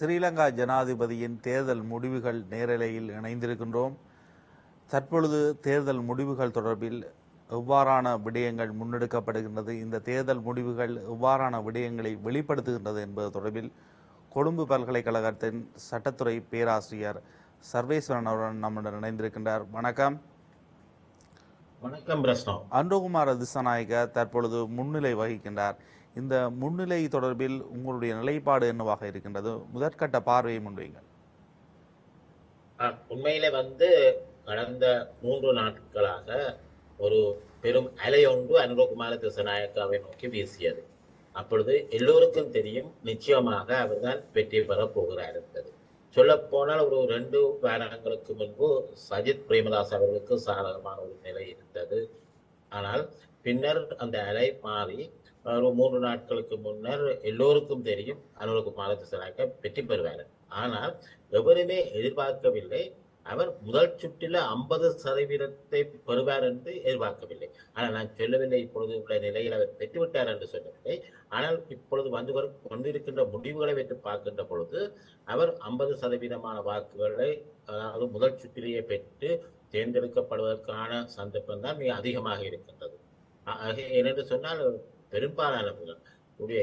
ஸ்ரீலங்கா ஜனாதிபதியின் தேர்தல் முடிவுகள் நேரலையில் இணைந்திருக்கின்றோம். தற்பொழுது தேர்தல் முடிவுகள் தொடர்பில் எவ்வாறான விடயங்கள் முன்னெடுக்கப்படுகின்றது, இந்த தேர்தல் முடிவுகள் எவ்வாறான விடயங்களை வெளிப்படுத்துகின்றது என்பது தொடர்பில் கொழும்பு பல்கலைக்கழகத்தின் சட்டத்துறை பேராசிரியர் சர்வேஸ்வரன் அவருடன் நம்முடன் இணைந்திருக்கின்றார். வணக்கம். வணக்கம் பிரஸ்னோ. அன்றகுமார திசாநாயக்க தற்பொழுது முன்னிலை வகிக்கின்றார். இந்த முன்னிலை தொடர்பில் உங்களுடைய நிலைப்பாடு என்னவாக இருக்கின்றது? முதற்கட்ட பார்வையை முன்வைங்கள். உண்மையிலே கடந்த 3 நாட்களாக ஒரு பெரும் அலை ஒன்று அனுரகுமார திசாநாயக்காவை நோக்கி வீசியது. அப்பொழுது எல்லோருக்கும் தெரியும், நிச்சயமாக அவர்தான் வெற்றி பெறப் போகிறார் என்பது. சொல்ல போனால் ஒரு 2 வாரங்களுக்கு முன்பு சஜித் பிரேமதாஸ் அவர்களுக்கு சாதகமான ஒரு நிலை இருந்தது. ஆனால் பின்னர் அந்த அலை மாறி ஒரு 3 நாட்களுக்கு முன்னர் எல்லோருக்கும் தெரியும் அனுரகுமார திசாநாயக்க வெற்றி பெறுவார். ஆனால் எவருமே எதிர்பார்க்கவில்லை அவர் முதல் சுற்றில 50% பெறுவார் என்று எதிர்பார்க்கவில்லை. ஆனால் நான் சொல்லவில்லை இப்பொழுது உள்ள நிலையில் அவர் பெற்றுவிட்டார் என்று சொல்லவில்லை. ஆனால் இப்பொழுது கொண்டிருக்கின்ற முடிவுகளை வைத்து பார்க்கின்ற பொழுது அவர் 50% வாக்குகளை, அதாவது முதல் சுற்றிலேயே பெற்று தேர்ந்தெடுக்கப்படுவதற்கான சந்தர்ப்பம் தான் மிக அதிகமாக இருக்கின்றது. ஏனென்று சொன்னால் பெரும்பாலானவர்கள்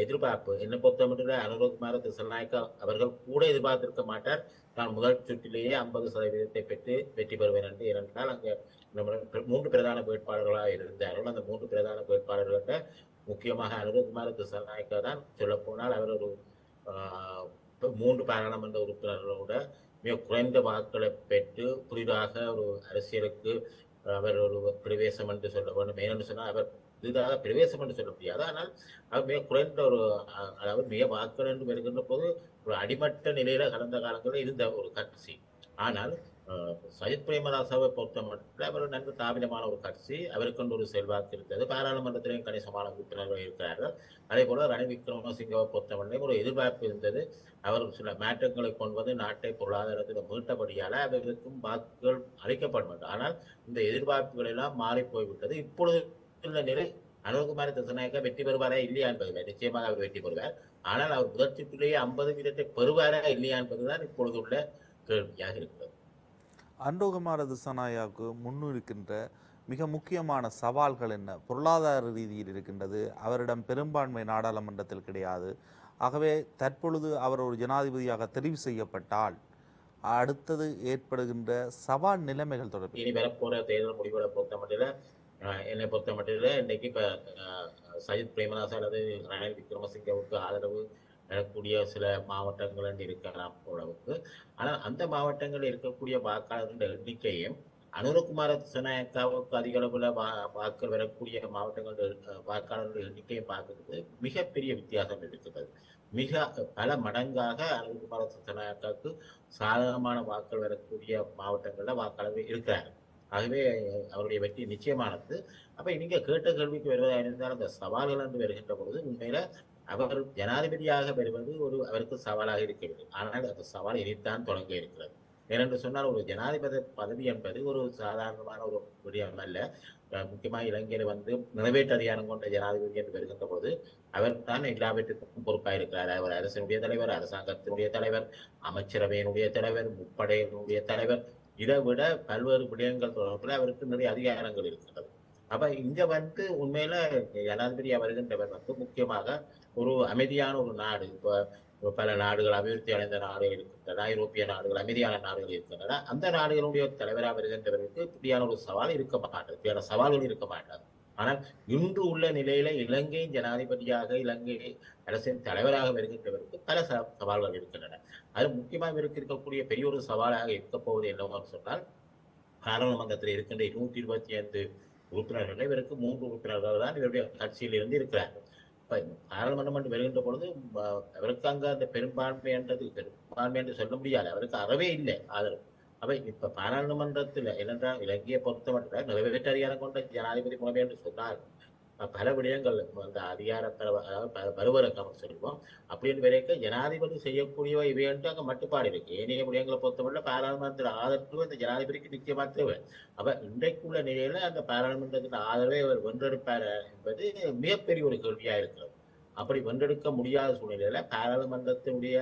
எதிர்பார்ப்பு என்னை பொறுத்தமட்டில் அனுரகுமார திசாநாயக்கா அவர்கள் கூட எதிர்பார்த்திருக்க மாட்டார் தான் முதல் சுற்றிலேயே 50% பெற்று வெற்றி பெறுவேன் என்று. ஏனென்றால் அங்கே 3 பிரதான வேட்பாளர்களாக இருந்தார்கள். அந்த 3 பிரதான வேட்பாளர்கள்ட்ட முக்கியமாக அனுரகுமார திசாநாயக்கா தான் சொல்ல போனால் அவர் ஒரு 3 பாராளுமன்ற உறுப்பினர்களோட மிக குறைந்த வாக்குகளை பெற்று புதிதாக ஒரு அரசியலுக்கு அவர் ஒரு பிரவேசம் என்று சொல்ல வேண்டும். ஏனென்று சொன்னால் அவர் புதிதாக பிரவேசம் என்று சொல்ல முடியாது. ஆனால் அவர் மிக குறைந்த ஒரு, அதாவது மிக வாக்குகள் என்று வருகின்ற போது ஒரு அடிமட்ட நிலையில கடந்த காலங்களில் இருந்த ஒரு கட்சி. ஆனால் சஜித் பிரேமதாசாவை பொறுத்த மட்டும் அவர் நன்கு தாபிதமான ஒரு கட்சி. அவருக்கு ஒரு செல்வாக்கு இருந்தது. பாராளுமன்றத்திலேயும் கணிசமான உறுப்பினர்கள் இருக்கிறார்கள். அதே போல ரணில் விக்ரமசிங்கவை பொறுத்தவரை ஒரு எதிர்பார்ப்பு இருந்தது. அவர் சில மாற்றங்களை கொண்டு நாட்டை பொருளாதாரத்தில் மீட்டபடியால் அவர்களுக்கும் வாக்குகள் அளிக்கப்படும். ஆனால் இந்த எதிர்பார்ப்புகள் எல்லாம் மாறி போய்விட்டது. இப்பொழுது உள்ள நிலை அனுரகுமார திசாநாயக்கா வெற்றி பெறுவாரா இல்லையா என்பது நிச்சயமாக அவர் வெற்றி பெறுவார். ஆனால் அவர் முதல் சுற்றிலேயே 50% பெறுவாரா இல்லையா என்பதுதான் இப்பொழுது உள்ள கேள்வியாக இருக்கிறது. அனுரகுமார திசாநாயக்காவுக்கு முன்னிருக்கின்ற மிக முக்கியமான சவால்கள் என்ன? பொருளாதார ரீதியில் இருக்கின்றது. அவரிடம் பெரும்பான்மை நாடாளுமன்றத்தில் கிடையாது. ஆகவே தற்பொழுது அவர் ஒரு ஜனாதிபதியாக தெரிவு செய்யப்பட்டால் அடுத்தது ஏற்படுகின்ற சவால் நிலைமைகள் தொடர்பில் இனி வரப்போற தேர்தல் முடிவுகளை பொறுத்த மட்டும் என்னை பொறுத்த மட்டும் இன்றைக்கு இப்ப சஜித் பிரேமதாஸ் அல்லது ரணில் விக்ரமசிங்கவுக்கு ஆதரவு பெறக்கூடிய சில மாவட்டங்கள் இருக்கலாம் அளவுக்கு. ஆனால் அந்த மாவட்டங்களில் இருக்கக்கூடிய வாக்காளர்கள் எண்ணிக்கையும் அனுரகுமார திசாநாயக்காவுக்கு அதிக அளவுல வாக்கள் வரக்கூடிய மாவட்டங்கள் வாக்காளர்கள் எண்ணிக்கையை பார்க்கறது மிகப்பெரிய வித்தியாசம் இருக்கிறது. மிக பல மடங்காக அனுரகுமார திசாநாயக்காவுக்கு சாதகமான வாக்கள் வரக்கூடிய மாவட்டங்கள்ல வாக்காளர்கள் இருக்கிறார். ஆகவே அவருடைய வெற்றி நிச்சயமானது. அப்ப நீங்க கேட்ட கேள்விக்கு வருவதாக இருந்தால் அந்த சவால்கள் என்று வருகின்ற பொழுது உண்மையில அவர் ஜனாதிபதியாக வருவது ஒரு அவருக்கு சவாலாக இருக்கிறது. ஆனால் அந்த சவால் இனித்தான் தொடங்க இருக்கிறது. ஏனென்று சொன்னால் ஒரு ஜனாதிபதி பதவி என்பது ஒரு சாதாரணமான ஒரு விடயம் அல்ல. முக்கியமாக இலங்கையில் நிறைவேற்று அதிகாரம் கொண்ட ஜனாதிபதி என்று வருகின்ற போது அவர் தான் எல்லாவற்றுக்கும் பொறுப்பாக இருக்கிறார். அவர் அரசினுடைய தலைவர், அரசாங்கத்தினுடைய தலைவர், அமைச்சரவையினுடைய தலைவர், முப்படையினுடைய தலைவர். இதை விட பல்வேறு விடயங்கள் தொடர்பில் அவருக்கு நிறைய அதிகாரங்கள் இருக்கிறது. அப்ப இங்க உண்மையில ஜனாதிபதியா வருகின்றவர் முக்கியமாக ஒரு அமைதியான ஒரு நாடு. இப்போ பல நாடுகள் அபிவிருத்தி அடைந்த நாடுகள் இருக்கின்றன, ஐரோப்பிய நாடுகள், அமைதியான நாடுகள் இருக்கின்றன. அந்த நாடுகளுடைய தலைவராக வருகின்றவருக்கு இப்படியான ஒரு சவால் இருக்க மாட்டாது, இப்படியான சவால்கள் இருக்க மாட்டாது. ஆனால் இன்று உள்ள நிலையில இலங்கையின் ஜனாதிபதியாக, இலங்கை அரசின் தலைவராக வருகின்றவருக்கு பல சவால்கள் இருக்கின்றன. அது முக்கியமாக இவருக்கு இருக்கக்கூடிய பெரிய ஒரு சவாலாக இருக்க போவது என்னவென்று சொன்னால், பாராளுமன்றத்தில் இருக்கின்ற 225 உறுப்பினர்கள் இவருக்கு 3 உறுப்பினர்கள் தான் இவருடைய கட்சியில் இருந்து இருக்கிறார்கள். பாராளுமன்றம் என்று வருகின்ற பொழுது அவருக்கு அங்க அந்த பெரும்பான்மை என்று சொல்ல முடியாது. அவருக்கு அறவே இல்லை ஆதரவு. அப்ப இப்ப பாராளுமன்றத்தில் என்னென்றால் இலங்கையை பொறுத்த மட்டும் நிறைவேற்று அதிகாரம் கொண்ட ஜனாதிபதி முறைமை என்று சொன்னார். பல விடயங்கள் அந்த அதிகார பருவரங்கம் சொல்லுவோம். அப்படின்னு வரைக்க ஜனாதிபதி செய்யக்கூடியவை இவை என்று அங்க மட்டுப்பாடு இருக்கு. ஏனைய விடயங்களை பொறுத்தவரை பாராளுமன்ற ஆதரவு இந்த ஜனாதிபதிக்கு நிச்சயமா தேவை. அப்ப இன்றைக்குள்ள நிலையில அந்த பாராளுமன்றத்தின் ஆதரவை அவர் வென்றெடுப்பார் என்பது மிகப்பெரிய ஒரு கேள்வியா இருக்கிறது. அப்படி வென்றெடுக்க முடியாத சூழ்நிலையில பாராளுமன்றத்தினுடைய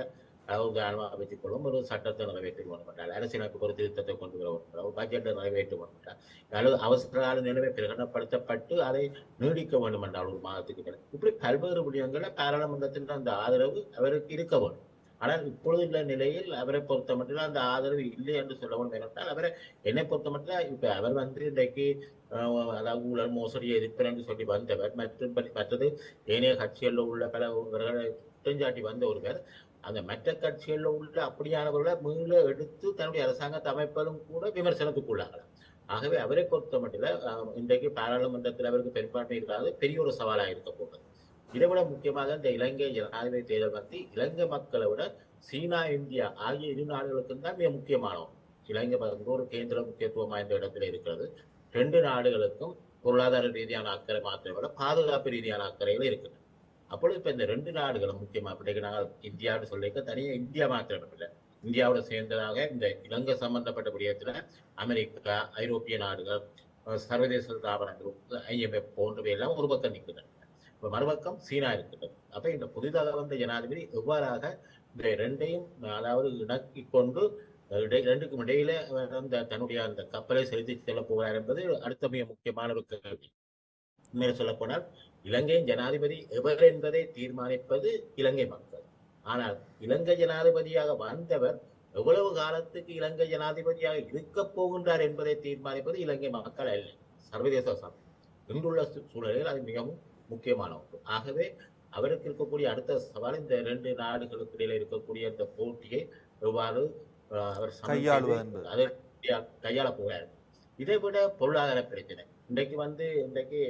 உதாரணமாக வைத்துக் கொள்ளும் ஒரு சட்டத்தை நிறைவேற்ற வேண்டுமென்றால், அரசியலமைப்புக்கு ஒரு திருத்தத்தை கொண்டு வர வேண்டுமென்றால், ஒரு பட்ஜெட்டை நிறைவேற்ற வேண்டுமென்றால், அல்லது அவசர கால நிலைமை பிரகடனப்படுத்தப்பட்டு அதை நீடிக்க வேண்டும் என்றால் ஒரு மாதத்துக்கு மேல், இப்படி பல்வேறு விடயங்களை பாராளுமன்றத்தின் அந்த ஆதரவு அவருக்கு இருக்க வேண்டும். ஆனால் இப்பொழுது உள்ள நிலையில் அவரை பொறுத்த மட்டும் அந்த ஆதரவு இல்லை என்று சொல்ல வேண்டும் என்றால், அவரை என்னை பொறுத்த மட்டும் இப்ப அவர் வந்து இன்றைக்கு அதாவது ஊழல் மோசடியை எதிர்ப்பேன் என்று சொல்லி வந்தவர், மற்றது ஏனைய கட்சிகளில் உள்ள பலவர்களை குற்றஞ்சாட்டி வந்த ஒருவர் அந்த மற்ற கட்சிகளில் உள்ள அப்படியானவர்களை மீள எடுத்து தன்னுடைய அரசாங்கத்தை அமைப்பதும் கூட விமர்சனத்துக்குள்ளாகலாம். ஆகவே அவரை பொறுத்த மட்டும் இன்றைக்கு பாராளுமன்றத்தில் அவருக்கு பெரும்பான்மை இருக்காது பெரிய ஒரு சவாலாக இருக்க போகிறது. இதை விட முக்கியமாக இந்த இலங்கை ஜனாதிபதி தேர்தல் பற்றி இலங்கை மக்களை விட சீனா இந்தியா ஆகிய இரு நாடுகளுக்கும் தான் மிக முக்கியமானோம். இலங்கை ஒரு கேந்திர முக்கியத்துவம் வாய்ந்த இடத்துல இருக்கிறது. 2 நாடுகளுக்கும் பொருளாதார ரீதியான அக்கறை மாத்திரம் விட பாதுகாப்பு ரீதியான அக்கறைகள் இருக்குது. அப்பொழுது இப்ப இந்த 2 நாடுகளும் முக்கியமா இன்றைக்கு நாங்கள் இந்தியாவுன்னு சொல்லிக்க தனியாக இந்தியா மாத்திரம் இல்லை, இந்தியாவோட சேர்ந்ததாக இந்த இலங்கை சம்பந்தப்பட்ட விடயத்துல அமெரிக்கா, ஐரோப்பிய நாடுகள், சர்வதேச ஸ்தாபனங்கள், IMF போன்றவை எல்லாம் ஒரு பக்கம் நிற்குது. இப்ப மறுபக்கம் சீனா இருக்குது. அப்ப இந்த புதிதாக வந்த ஜனாதிபதி எவ்வாறாக இந்த 2ஐயும் அதாவது இணக்கி கொண்டு 2க்கும் இடையில தன்னுடைய அந்த கப்பலை செலுத்தி செல்ல போகிறார் என்பது அடுத்த மிக முக்கியமான ஒரு கேள்வி. உண்மையில சொல்ல போனால் இலங்கையின் ஜனாதிபதி எவர் என்பதை தீர்மானிப்பது இலங்கை மக்கள். ஆனால் இலங்கை ஜனாதிபதியாக வந்தவர் எவ்வளவு காலத்துக்கு இலங்கை ஜனாதிபதியாக இருக்க போகின்றார் என்பதை தீர்மானிப்பது இலங்கை மக்கள் அல்ல, சர்வதேச சமூகம். இன்றுள்ள சூழலில் அது மிகவும் முக்கியமான ஒன்று. ஆகவே அவருக்கு இருக்கக்கூடிய அடுத்த சவால் இந்த 2 நாடுகளுக்கு இடையில இருக்கக்கூடிய அந்த போட்டியை எவ்வாறு அவர் அதை கையாள போகிறார். இதை விட பொருளாதார பிரச்சனை இன்றைக்கு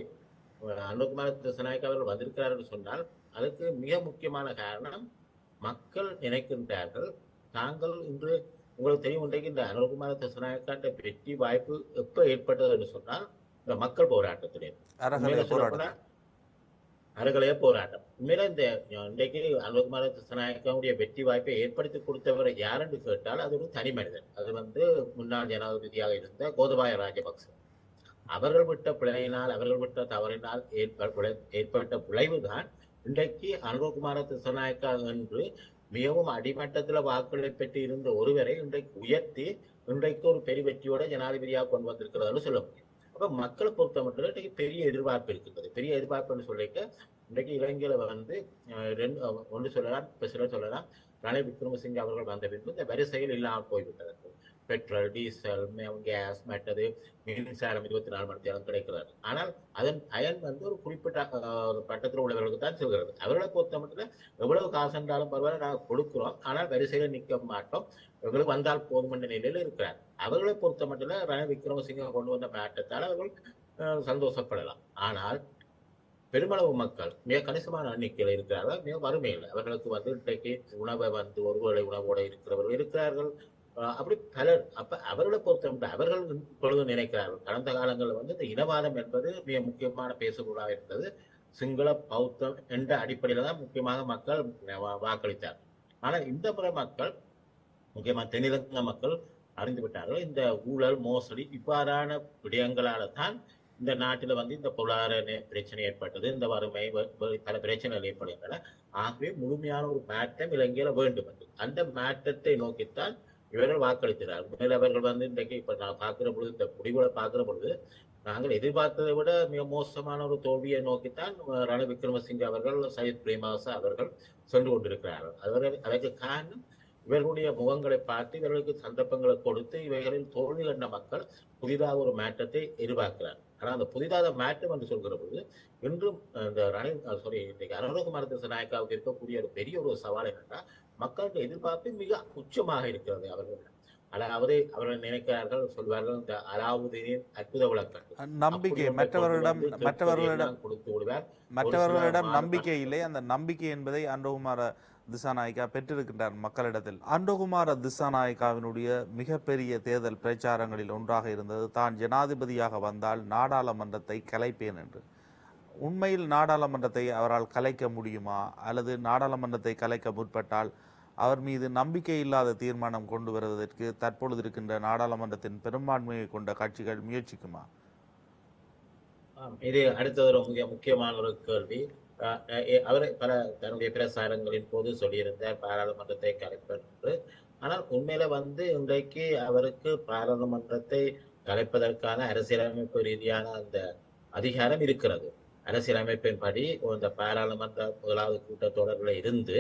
அனுகுமார திசாநாயக்கா அவர்கள் வந்திருக்கிறார் என்று சொன்னால் அதுக்கு மிக முக்கியமான காரணம் மக்கள் நினைக்கின்றார்கள். தாங்கள் இன்று உங்களுக்கு தெரியும், இன்றைக்கு இந்த அனுகுமார திசாநாயக்காண்ட வெற்றி வாய்ப்பு எப்ப ஏற்பட்டது என்று சொன்னால் இந்த மக்கள் போராட்டத்திலே அறகலைய போராட்டம். உண்மையில இந்த இன்றைக்கு அனுகுமார திசாநாயக்காவுடைய வெற்றி வாய்ப்பை ஏற்படுத்தி கொடுத்தவர் யார் என்று கேட்டால் அது ஒரு தனி மனிதன். அது முன்னாள் ஜனாதிபதியாக இருந்த கோதபாய ராஜபக்ச. அவர்கள் விட்ட பிழையினால், அவர்கள் விட்ட தவறினால் ஏற்பட்ட விளைவுதான் இன்றைக்கு அனுகுமார திசாநாயக்கா என்று மிகவும் அடிமட்டத்தில் வாக்குகளை பெற்று இருந்த ஒருவரை இன்றைக்கு உயர்த்தி இன்றைக்கு ஒரு பெரிய வெற்றியோட ஜனாதிபதியாக கொண்டு வந்திருக்கிறதுன்னு சொல்ல முடியும். அப்ப மக்களை பொறுத்த மட்டும் இன்றைக்கு பெரிய எதிர்பார்ப்பு இருக்குது. பெரிய எதிர்பார்ப்புன்னு சொல்லிக்க இன்றைக்கு இலங்கையில ஒன்று சொல்லலாம், இப்ப சிலர் சொல்லலாம், ரணில் விக்ரமசிங்கே அவர்கள் வந்த பின்பு இந்த வரிசையில் இல்லாமல் போய்விட்டது. பெட்ரோல், டீசல், கேஸ், மற்றது மின்சாரம் 24 மணி நேரம் கிடைக்கிறது. ஆனால் அதன் பயன் ஒரு குறிப்பிட்ட பட்டத்தில் உள்ளவர்களுக்கு தான் செல்கிறது. அவர்களை பொறுத்த மட்டும் எவ்வளவு காசு என்றாலும் பரவாயில்ல, நாங்கள் கொடுக்கிறோம், ஆனால் வரிசையில நிற்க மாட்டோம், எங்களுக்கு வந்தால் போதும் என்ற நிலையில இருக்கிறார். அவர்களை பொறுத்த மட்டும் ரணில் விக்ரமசிங்கே கொண்டு வந்த மாற்றத்தால் அவர்கள் சந்தோஷப்படலாம். ஆனால் பெருமளவு மக்கள் மிக கணிசமான எண்ணிக்கையில் இருக்கிறார்கள், மிக வறுமையில். அவர்களுக்கு இன்றைக்கு உணவை ஒருவேளை உணவோடு இருக்கிறவர்கள் இருக்கிறார்கள். அப்படி பலர். அப்ப அவர்களை பொறுத்த அவர்கள் இப்பொழுது நினைக்கிறார்கள், கடந்த காலங்களில் இந்த இனவாதம் என்பது மிக முக்கியமான பேசுபொருளாக இருந்தது. சிங்கள பௌத்தம் என்ற அடிப்படையில தான் முக்கியமாக மக்கள் வாக்களித்தார். ஆனால் இந்த முறை மக்கள், முக்கியமாக தென்னிலங்கை மக்கள் அறிந்து விட்டார்கள், இந்த ஊழல் மோசடி இவ்வாறான விடயங்களால தான் இந்த நாட்டில இந்த பொருளாதார பிரச்சனை ஏற்பட்டது, இந்த வறுமை, பல பிரச்சனைகள் ஏற்படுகின்றன. ஆகவே முழுமையான ஒரு மாற்றம் இலங்கையில வேண்டும் என்று அந்த மாற்றத்தை நோக்கித்தான் இவர்கள் வாக்களிக்கிறார். மேலும் அவர்கள் இன்றைக்கு இப்ப நான் பார்க்கிற பொழுது, இந்த முடிவுகளை பார்க்கிற பொழுது நாங்கள் எதிர்பார்த்ததை விட மிக மோசமான ஒரு தோல்வியை நோக்கித்தான் ரணில் விக்ரமசிங்கே அவர்கள், சஜித் பிரேமதாச அவர்கள் சென்று கொண்டிருக்கிறார்கள். அதற்கு காரணம் இவர்களுடைய முகங்களை பார்த்து இவர்களுக்கு சந்தர்ப்பங்களை கொடுத்து இவைகளில் தோல்வி கண்ட மக்கள் புதிதாக ஒரு மாற்றத்தை எதிர்பார்க்கிறார். ஆனால் அந்த புதிதாக மாற்றம் என்று சொல்கிற பொழுது இன்றும் இந்த இன்றைக்கு அனுகுமார திசாநாயக்காவுக்கு இருக்கக்கூடிய ஒரு பெரிய ஒரு சவால் என்னன்னா, மக்களுடைய எதிர்பார்ப்பு மிக உச்சமாக இருக்கிறது. அவர்கள் நினைக்கிறார்கள், சொல்வார்கள், இந்த அலாவுதீனின் அற்புத விளக்கம் நம்பிக்கை மற்றவர்களிடம் நம்பிக்கை இல்லை. அந்த நம்பிக்கை என்பதை அனுகுமார திசாநாயக்கா பெற்றிருக்கின்றார் மக்களிடத்தில். அனுகுமார திசாநாயக்காவினுடைய மிகப்பெரிய தேர்தல் பிரச்சாரங்களில் ஒன்றாக இருந்தது, தான் ஜனாதிபதியாக வந்தால் நாடாளுமன்றத்தை கலைப்பேன் என்று. உண்மையில் நாடாளுமன்றத்தை அவரால் கலைக்க முடியுமா, அல்லது நாடாளுமன்றத்தை கலைக்க முற்பட்டால் அவர் மீது நம்பிக்கை இல்லாத தீர்மானம் கொண்டு வருவதற்கு தற்பொழுது இருக்கின்ற நாடாளுமன்றத்தின் பெரும்பான்மையை கொண்ட கட்சிகள் முயற்சிக்குமா? இது அடுத்த ஒரு மிக முக்கியமான ஒரு கேள்வி. அவர் பல தன்னுடைய பிரசாரங்களின் போது சொல்லியிருந்தார் பாராளுமன்றத்தை கலைப்பர் என்று. ஆனால் உண்மையில வந்து இன்றைக்கு அவருக்கு பாராளுமன்றத்தை கலைப்பதற்கான அரசியலமைப்பு ரீதியான அந்த அதிகாரம் இருக்கிறது. அரசியலமைப்பின்படி இந்த பாராளுமன்ற முதலாவது கூட்டத்தொடரில் இருந்து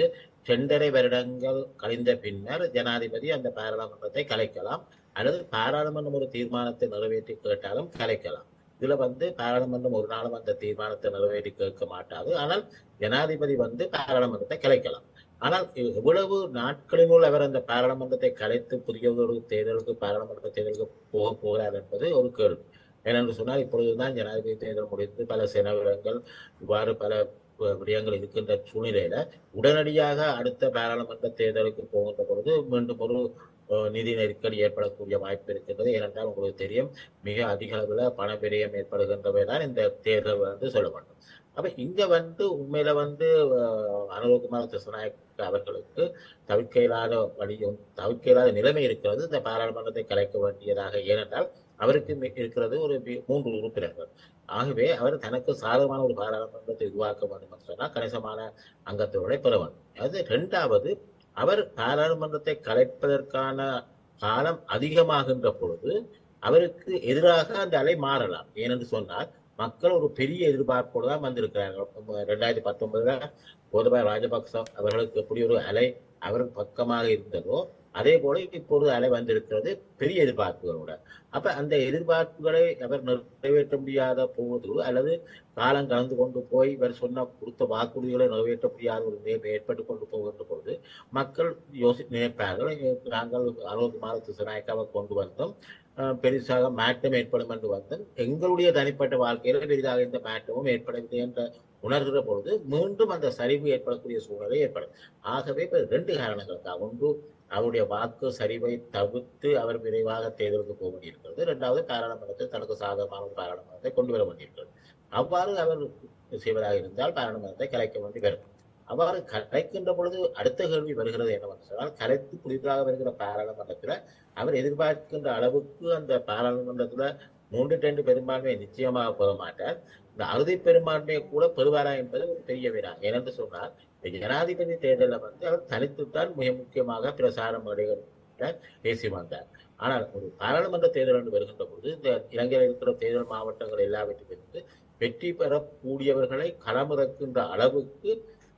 2.5 வருடங்கள் கழிந்த பின்னர் ஜனாதிபதி அந்த பாராளுமன்றத்தை கலைக்கலாம், அல்லது பாராளுமன்றம் ஒரு தீர்மானத்தை நிறைவேற்றி கேட்டாலும் கலைக்கலாம். இதுல வந்து பாராளுமன்றம் ஒரு நாளும் அந்த தீர்மானத்தை நிறைவேற்றி கேட்க மாட்டாது. ஆனால் ஜனாதிபதி வந்து பாராளுமன்றத்தை கலைக்கலாம். ஆனால் எவ்வளவு நாட்களினுள் அவர் அந்த பாராளுமன்றத்தை கலைத்து புதிய ஒரு தேர்தலுக்கு பாராளுமன்ற தேர்தலுக்கு போகிறார் என்பது ஒரு கேள்வி. ஏனென்று சொன்னால் இப்பொழுதுதான் ஜனாதிபதி தேர்தல் முடிந்து பல செலவினங்கள் இவ்வாறு பல விடயங்கள் இருக்கின்ற சூழ்நிலையில உடனடியாக அடுத்த பாராளுமன்ற தேர்தலுக்கு போகின்ற பொழுது மீண்டும் ஒரு நிதி நெருக்கடி ஏற்படக்கூடிய வாய்ப்பு இருக்கின்றது. ஏனென்றால் உங்களுக்கு தெரியும், மிக அதிக அளவில் பண விரயம் ஏற்படுகின்றவை தான் இந்த தேர்தல் வந்து சொல்ல வேண்டும். அப்ப இங்க வந்து உண்மையில வந்து அனுரகுமார திசாநாயக்க அவர்களுக்கு தவிர்க்க இயலாத நிலைமை இருக்கிறது இந்த பாராளுமன்றத்தை கலைக்க வேண்டியதாக. ஏனென்றால் அவருக்கு இருக்கிறது ஒரு 3 உறுப்பினர்கள். ஆகவே அவர் தனக்கு சாதகமான ஒரு பாராளுமன்றத்தை உருவாக்க வேண்டும் என்று சொன்னால் கணிசமான அங்கத்தோட பெற வேண்டும். அது 2வது, அவர் பாராளுமன்றத்தை கலைப்பதற்கான காலம் அதிகமாகின்ற பொழுது அவருக்கு எதிராக அந்த அலை மாறலாம். ஏனென்று சொன்னால் மக்கள் ஒரு பெரிய எதிர்பார்ப்போடு தான் வந்திருக்கிறார்கள். 2019 கோதபாய ராஜபக்ச அவர்களுக்கு எப்படி ஒரு அலை அவர் பக்கமாக இருந்ததோ அதே போல இப்பொழுது அலை வந்திருக்கிறது பெரிய எதிர்பார்ப்புகளோட. அப்ப அந்த எதிர்பார்ப்புகளை அவர் நிறைவேற்ற முடியாத போது, அல்லது காலம் கலந்து கொண்டு போய் இவர் கொடுத்த வாக்குறுதிகளை நிறைவேற்ற முடியாத ஒரு நிலைமை ஏற்பட்டு கொண்டு போகின்ற பொழுது மக்கள் நினைப்பார்கள், நாங்கள் அனுரகுமார திசாநாயக்காவை கொண்டு வந்தோம், பெரிதாக மாற்றம் ஏற்படும் என்று வந்தோம், எங்களுடைய தனிப்பட்ட வாழ்க்கையில பெரிதாக இந்த மாற்றமும் ஏற்படவில்லை என்ற உணர்கிற பொழுது மீண்டும் அந்த சரிவு ஏற்படக்கூடிய சூழ்நிலை ஏற்படும். ஆகவே இப்ப 2 காரணங்களுக்காக, ஒன்று அவருடைய வாக்கு சரிவை தவிர்த்து அவர் விரைவாக தேர்தலுக்கு போக வேண்டியிருக்கிறது, 2வது பாராளுமன்றத்தில் தனக்கு சாதகமான ஒரு பாராளுமன்றத்தை கொண்டு வர வேண்டியிருக்கிறது. அவ்வாறு அவர் செய்வதாக இருந்தால் பாராளுமன்றத்தை கலைக்க வேண்டி வரும். அவ்வாறு கலைக்கின்ற பொழுது அடுத்த கேள்வி வருகிறது என்னவென்று சொன்னால், கலைத்து புதிதாக வருகிற பாராளுமன்றத்துல அவர் எதிர்பார்க்கின்ற அளவுக்கு அந்த பாராளுமன்றத்துல 3/2 பெரும்பான்மையை நிச்சயமாக பெற மாட்டார். இந்த அறுதி பெரும்பான்மையை கூட பெறுவாரா என்பது ஒரு பெரிய வினா. ஏனென்று சொன்னால் ஜனாதிபதி தேர்தலில் வந்து அவர் தனித்துத்தான் மிக முக்கியமாக பிரசாரம் பேசி வந்தார். ஆனால் ஒரு பாராளுமன்ற தேர்தல் என்று வருகின்ற பொழுது இந்த இலங்கையில் இருக்கிற தேர்தல் மாவட்டங்கள் எல்லாவற்றிலிருந்து வெற்றி பெறக்கூடியவர்களை களமிறக்கின்ற அளவுக்கு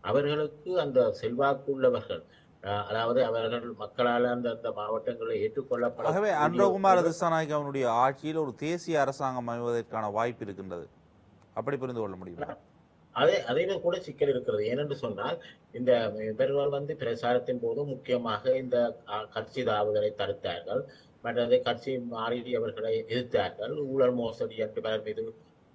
அவர்களுக்கு அந்த செல்வாக்கு உள்ளவர்கள், அதாவது அவர்கள் மக்களால் அந்த மாவட்டங்களை ஏற்றுக்கொள்ளப்பட. ஆகவே அனுரகுமார திசாநாயக்க அவனுடைய ஆட்சியில் ஒரு தேசிய அரசாங்கம் அமைவதற்கான வாய்ப்பு இருக்கின்றது. அப்படி புரிந்து கொள்ள முடியுமா? அதையும் கூட சிக்கல் இருக்கிறது. ஏனென்று சொன்னால் இந்த இவர்கள் வந்து பிரச்சாரத்தின் போது முக்கியமாக இந்த கட்சி தாவுதலை தடுத்தார்கள், மற்றது கட்சி மாறியவர்களை எதிர்த்தார்கள், ஊழல் மோசடி என்று பலர் மீது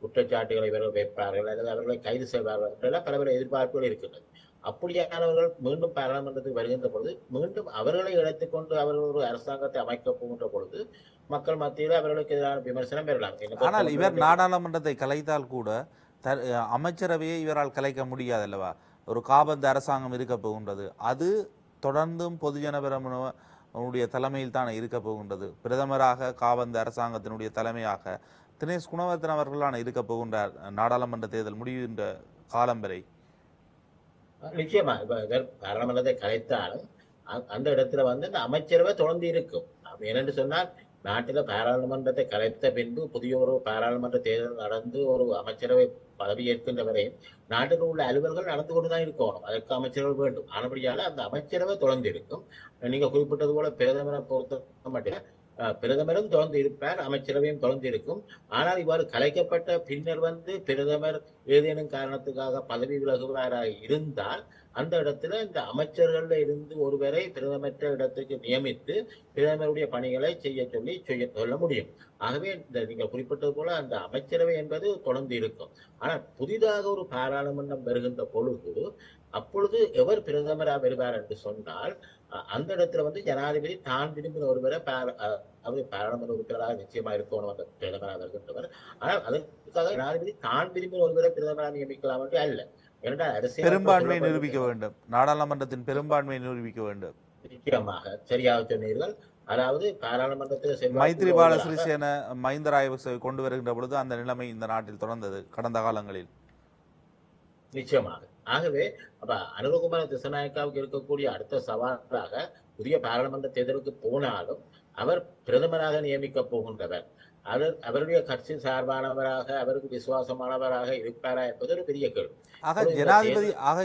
குற்றச்சாட்டுகளை இவர்கள் வைப்பார்கள் அல்லது அவர்களை கைது செய்வார்கள் என்றெல்லாம் பல எதிர்பார்ப்புகள் இருக்கின்றது. அப்படியானவர்கள் மீண்டும் பாராளுமன்றத்துக்கு வருகின்ற பொழுது மீண்டும் அவர்களை இழைத்துக் கொண்டு அவர்கள் ஒரு அரசாங்கத்தை அமைக்க போகின்ற பொழுது மக்கள் மத்தியில் அவர்களுக்கு எதிரான விமர்சனம் பெறலாம். ஆனால் இவர் நாடாளுமன்றத்தை கலைத்தால் கூட அமைச்சரவையை இவரால் கலைக்க முடியாது அல்லவா? ஒரு காபந்து அரசாங்கம் இருக்க போகின்றது, அது தொடர்ந்தும் பொதுஜன பெரமுனவுடைய தலைமையில் தான் இருக்க போகின்றது. பிரதமராக காபந்து அரசாங்கத்தினுடைய தலைமையாக தினேஷ் குணவர்த்தன அவர்களான இருக்க போகின்றார் நாடாளுமன்ற தேர்தல் முடிகின்ற காலம் வரை. நிச்சயமா இப்ப பாராளுமன்றத்தை கலைத்தாலும் அந்த இடத்துல வந்து இந்த அமைச்சரவை தொடர்ந்து இருக்கும். ஏனென்று சொன்னால் நாட்டில பாராளுமன்றத்தை கலைத்த பின்பு புதிய ஒரு பாராளுமன்ற தேர்தல் நடந்து ஒரு அமைச்சரவை பதவி ஏற்கின்ற வரையும் நாட்டில் உள்ள அலுவல்கள் நடந்து கொண்டுதான் இருக்கணும். அதற்கு அமைச்சர்கள் வேண்டும். ஆனபடியால அந்த அமைச்சரவை தொடர்ந்து இருக்கும். நீங்க குறிப்பிட்டது போல பிரதமரை பொறுத்த மட்டும் பிரதமரும் தொடர்ந்து இருப்பார், அமைச்சரவையும் தொடர்ந்து இருக்கும். ஆனால் இவ்வாறு கலைக்கப்பட்ட பின்னர் வந்து பிரதமர் ஏதேனும் காரணத்துக்காக பதவி விலகுவாராக இருந்தால் அந்த இடத்துல இந்த அமைச்சர்கள்ல இருந்து ஒருவரை பிரதமற்ற இடத்துக்கு நியமித்து பிரதமருடைய பணிகளை சொல்ல முடியும். ஆகவே இந்த நீங்க குறிப்பிட்டது போல அந்த அமைச்சரவை என்பது தொடர்ந்து இருக்கும். ஆனால் புதிதாக ஒரு பாராளுமன்றம் வருகின்ற பொழுது அப்பொழுது எவர் பிரதமராக வருவார் என்று சொன்னால் அந்த இடத்துல வந்து ஜனாதிபதி தான் விரும்பின ஒருவரை பாராளுமன்ற உறுப்பினராக நிச்சயமா இருக்கணும் அந்த பிரதமராக வருகின்றவர். ஆனால் அதற்காக ஜனாதிபதி தான் விரும்பின ஒருவரை பிரதமராக நியமிக்கலாம் என்று அல்ல. பெரும்பான்மையை நிரூபிக்க வேண்டும், நாடாளுமன்றத்தின் பெரும்பான்மையை நிரூபிக்க வேண்டும். நிச்சயமாக சரியாக சொன்னீர்கள். அதாவது பாராளுமன்றத்தில் மைத்ரிபால சிறிசேன மஹிந்த ராஜபக்சவை கொண்டு வருகின்ற பொழுது அந்த நிலைமை இந்த நாட்டில் தொடர்ந்தது கடந்த காலங்களில். நிச்சயமாக. ஆகவே அப்ப அனுரகுமார திசாநாயக்காவுக்கு இருக்கக்கூடிய அடுத்த சவாலாக புதிய பாராளுமன்ற தேர்தலுக்கு போனாலும் அவர் பிரதமராக நியமிக்கப் போகின்றவர். அவருடைய கட்சி சார்பானவராக அவருக்கு விசுவாசமானவராக இருப்பாரா என்பது ஒரு பெரிய கேள்வி.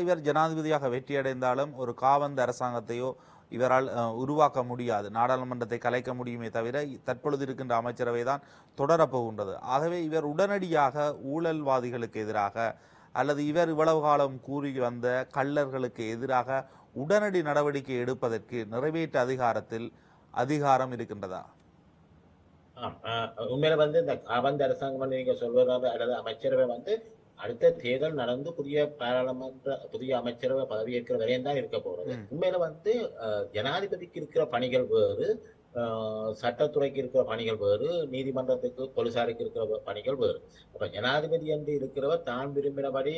இவர் ஜனாதிபதியாக வெற்றியடைந்தாலும் ஒரு காவந்த அரசாங்கத்தையோ இவரால் உருவாக்க முடியாது. நாடாளுமன்றத்தை கலைக்க முடியுமே தவிர தற்பொழுது இருக்கின்ற அமைச்சரவை தான் தொடரப்போகின்றது. ஆகவே இவர் உடனடியாக ஊழல்வாதிகளுக்கு எதிராக அல்லது இவர் இவ்வளவு காலம் கூறி வந்த கள்ளர்களுக்கு எதிராக உடனடி நடவடிக்கை எடுப்பதற்கு நிறைவேற்று அதிகாரம் இருக்கின்றதா? உண்மையில இந்த காபந்த அரசாங்கம் நீங்க சொல்வதாவது அல்லது அமைச்சரவை அடுத்த தேர்தல் நடந்து புதிய அமைச்சரவை பதவியேற்கிற வரையும் தான் இருக்க போறது. உண்மையில ஜனாதிபதிக்கு இருக்கிற பணிகள் வேறு, சட்டத்துறைக்கு இருக்கிற பணிகள் வேறு, நீதிமன்றத்துக்கு போலீசாருக்கு இருக்கிற பணிகள் வேறு. அப்ப ஜனாதிபதி என்று இருக்கிறவர் தான் விரும்பினபடி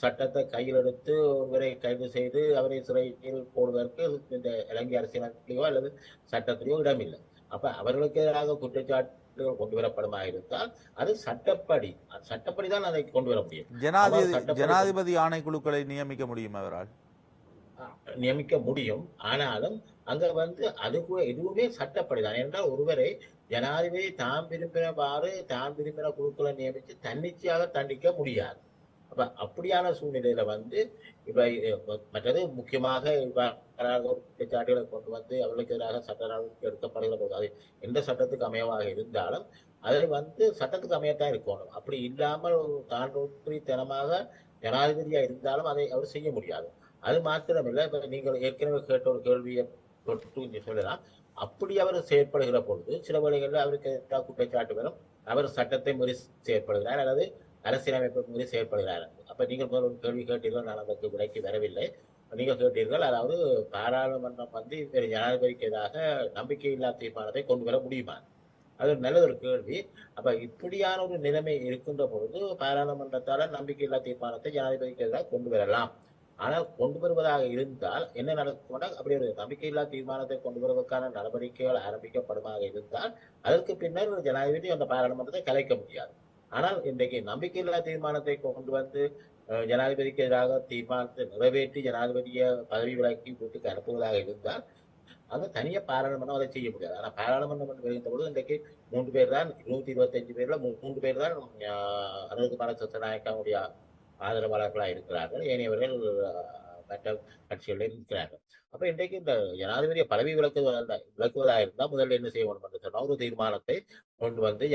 சட்டத்தை கையில் எடுத்து ஒருவரை கைது செய்து அவரை சிறையில் போடுவதற்கு இந்த இலங்கை அரசியலமைப்பிலேயோ அல்லது சட்டத்திலேயோ இடமில்லை. அப்ப அவர்களுக்கு எதிராக குற்றச்சாட்டுகள் கொண்டு வரப்படுமாக இருந்தால் அது சட்டப்படிதான் அதை கொண்டு வர முடியும். ஜனாதிபதி ஆணைக்குழுக்களை நியமிக்க முடியும், அவரால் நியமிக்க முடியும். ஆனாலும் அங்க அது எதுவுமே சட்டப்படிதான். என்றால் ஒருவரை ஜனாதிபதி தாம் விரும்பினவாறு தாம் விரும்பின குழுக்களை நியமித்து தன்னிச்சையாக தண்டிக்க முடியாது. அப்ப அப்படியான சூழ்நிலையில இப்ப மற்றது முக்கியமாக குற்றச்சாட்டுகளை கொண்டு அவர்களுக்கு எதிராக சட்ட நடவடிக்கை எடுக்கப்படுகிற போது அது எந்த சட்டத்துக்கு அமையவாக இருந்தாலும் அதை சட்டத்துக்கு அமையத்தான் இருக்கணும். அப்படி இல்லாமல் தாண்டோத்திரித்தனமாக ஜனாதிபதியா இருந்தாலும் அதை அவர் செய்ய முடியாது. அது மாத்திரமில்லை, இப்ப நீங்கள் ஏற்கனவே கேட்ட ஒரு கேள்வியை தொட்டு சொல்லலாம். அப்படி அவர் செயற்படுகிற பொழுது சில வேளைகளில் அவருக்கு குற்றச்சாட்டு வரும், அவர் சட்டத்தை மீறி செயற்படுகிறார் அல்லது அரசியலமைப்பு மீறி செயற்படுகிறார். அப்ப நீங்கள் முதல் ஒரு கேள்வி கேட்டீர்கள், நான் அதற்கு விடைக்கு வரவில்லை. நீங்கள் கேட்டீர்கள், அதாவது பாராளுமன்றம் ஜனாதிபதிக்கு எதிராக நம்பிக்கையில்லா தீர்மானத்தை கொண்டு வர முடியுமா? அது ஒரு நல்ல ஒரு கேள்வி. அப்ப இப்படியான ஒரு நிலைமை இருக்கின்ற பொழுது பாராளுமன்றத்தால நம்பிக்கையில்லா தீர்மானத்தை ஜனாதிபதிக்கு எதிராக கொண்டு வரலாம். ஆனால் கொண்டு வருவதாக இருந்தால் என்ன நடக்கும்? அப்படி ஒரு நம்பிக்கையில்லா தீர்மானத்தை கொண்டு வருவதற்கான நடவடிக்கைகள் ஆரம்பிக்கப்படுமாக இருந்தால் அதற்கு பின்னர் ஜனாதிபதி அந்த பாராளுமன்றத்தை கலைக்க முடியாது. ஆனால் இன்றைக்கு நம்பிக்கையில்லா தீர்மானத்தை கொண்டு ஜனாதிபதிக்கு எதிராக தீர்மானத்தை நிறைவேற்றி ஜனாதிபதியை பதவி விலக்கி வீட்டுக்கு அனுப்புவதாக இருந்தால் அந்த தனியா பாராளுமன்றம் அதை செய்ய முடியாது. ஆனா பாராளுமன்றம் வருகின்ற பொழுது இன்றைக்கு 3 பேர் தான், 125 பேர்ல 3 பேர் தான் அனுரகுமார திசாநாயக்காவுடைய ஆதரவாளர்களா இருக்கிறார்கள். ஏனையவர்கள் மற்ற கட்சிகளில் இருக்கிறார்கள். அப்ப இன்றைக்கு இந்த ஜனாதிபதியை பதவி விலக்குவதாக இருந்தால் முதல்ல என்ன செய்ய வேண்டும் என்று சொன்னால் ஒரு தீர்மானத்தை கொண்டு